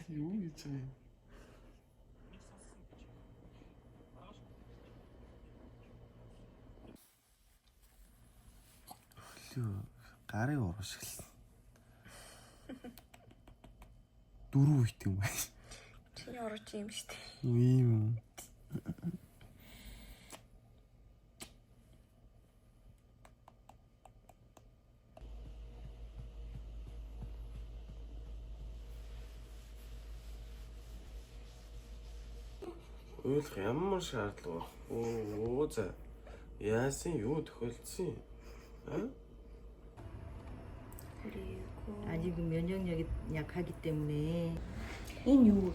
Юу гэж вэ? Гарын урагш гэлсэн. Дөрөв үйт юм байна. Чиний урагш юм шүү дээ. Ийм. Ойлгох ямар шаардлага байна? Оо за. Яасан юу тохиолдсон? 아직 면역력이 약하기 때문에 Энэ юу?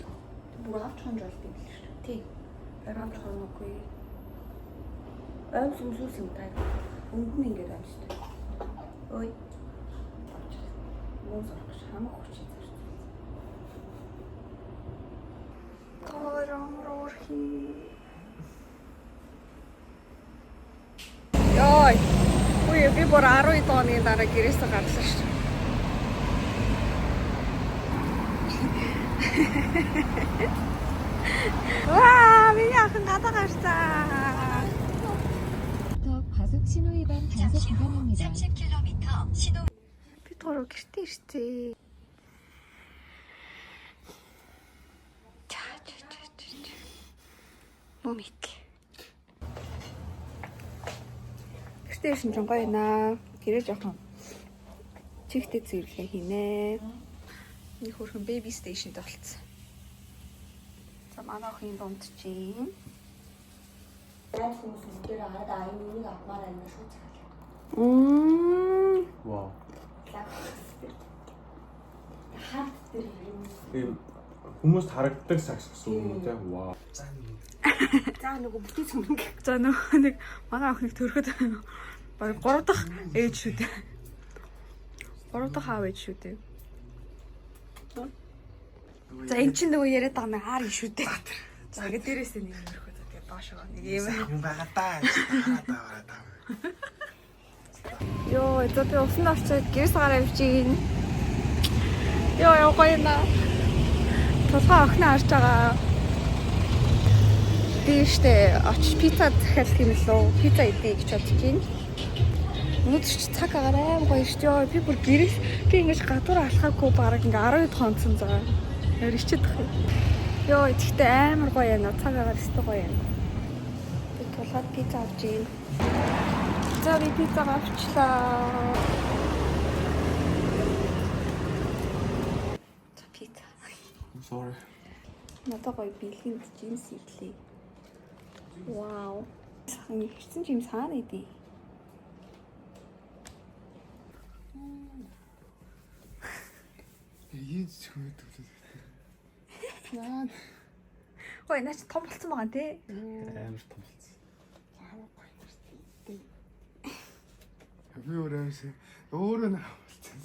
Бүр авч хонж болд юм л шүү. Тий. Авч хоноогүй. Ойм сүмсүүсэн таг. Өнгөн ингээд амжтай. Ой. Мөн зарах хамаг хүч зэрэг. Торомрорхи. Йой. Ой, би бүр 12 оны дараа гэрээсээ гарсан шүү. 와, 미니아큰 가다 갔다. 과속 신호 위반 단속 구간입니다. 30km 신호. 비토로 길티시지. 자. 몸이 있게. 스테이션 좀 가야나. 길을 조금. чих대 зэрлээ хийнэ. Нэг хөрхөн беби стейшнд болцсон. За манай охин дунд чинь. Яаж хүмүүс бүгдээр хараад аюулыг авмаар байна шүү цаалаа. Вау. Хаад дээр юм. Тийм хүмүүст харагддаг сакс гэсэн үг үү те? Вау. За нөгөө бүтэн сүмэг. За нөгөө нэг манай охиныг төрөхөд баг 3 дахь ээж шүү дээ. 3 дахь аав ээж шүү дээ. За эн чинь нөгөө яриад байгаа мэн хаар шүү дээ. За ингэ дээрээсээ нэг өрхөө тэгээ доошоо нэг юм. Юм байгаа даа. Хараад байгаа. Йоо, это би усан орчоод гэрс гараа явчихин. Йоо, гоё наа. Толгой охин харж байгаа. Би штэ очиж пицца захиалах юм лөө. Пицца идэх гэж бодож байна. Өнөөдөр ч цаг агаар аим гоё штэ. Йоо, би бүр гэрээс би ингэж гадуур алхаагүй бараг ингээ 12 тонцсон заа. Яар ичээд тах юм. Йоо, ихтэй амар гоё яана. Цаг агаар өстө гоё яана. Би тулгаад пицца авч ийн. За би пицца авчлаа. За пицца. Sorry. Надад гоё бэлгийн джинс ирлээ. Вау. Сахан ирсэн юм саана идэв. Яаж чимээдүүлээ. Яа. Ой, наач том болсон байгаа тий. Амар том болсон. Хамаг гоё нэртэй. Би өөрөө наа болсон.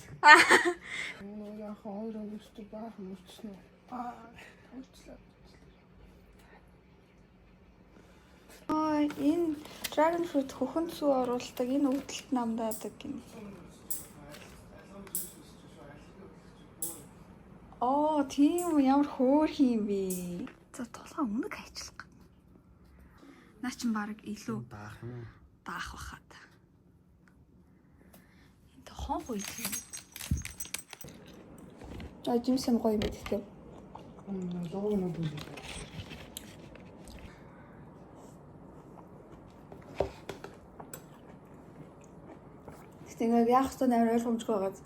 Яг хоёр өстө баах мөчснө. Тавчлаа. Ой, энэ dragon fruit хөхөн сүү оруулдаг энэ өвдөлт намдаадаг гин. Оо, тийм ямар хөөр юм бэ? За тулгаа өмнөг хайчлах. Наа чин баг илүү Даах юм. даах бахад. Энэ хон гоё юм. За жимсэн гоё юм байдаг тийм. Лоо нөө бүл. Ингээ яах вэ нээр ойлгомжгүй байгаад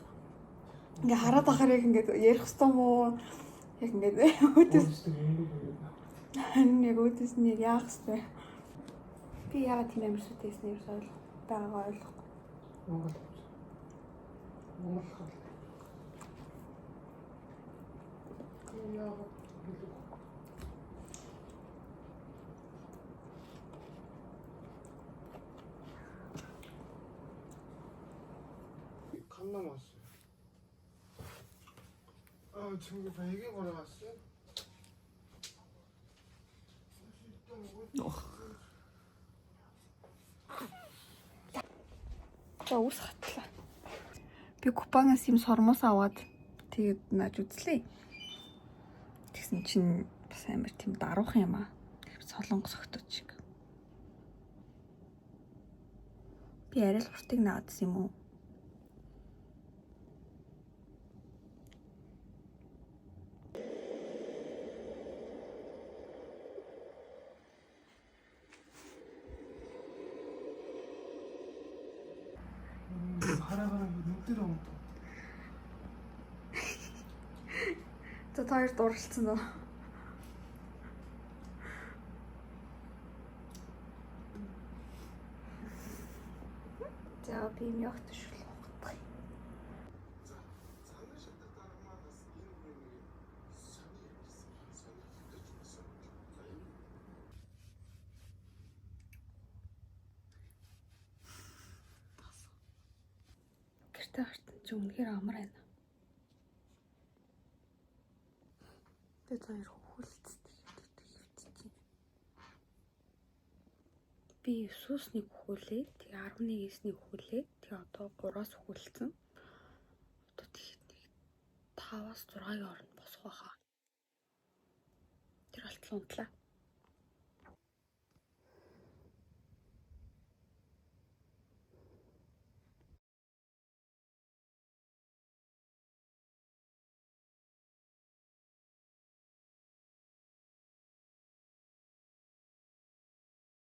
ингээ хараад ахаар яг ингээ ярих хэвээр мó яг ингээ өөдөөс нэг өөдөөс нэг яах вэ би яагаад тийм амар сүтэйсэн юм соёл байгаа ойлгохгүй. Монгол. 간 남았어요. 아, 지금 베개 걸어갔어요? За ус хатлаа. Би купанаас юм сормоос аваад тэгээд нааж үзлээ. Тэгсэн чинь бас амар тийм даруухан юм аа. Солонгос охтууд шиг. Би арай л уртыг наадсан юм уу? хараагаар нүдээр омд. За хоёр дурлцсан уу? За би мягт шүл ухдаг. Гэртээ хартан ч үнэхээр амар байна. Бид хоёр хөвөлцдөг хөвцөж. Би 9-өөс нэг хөвөлээ. Тэгээ 11-ээс нэг хөвөлээ. Тэгээ одоо 3-аас хөвөлцсөн. Одоо тэгэхэд нэг 5-аас 6-ийн хооронд босох байхаа. Тэр болтол унтлаа.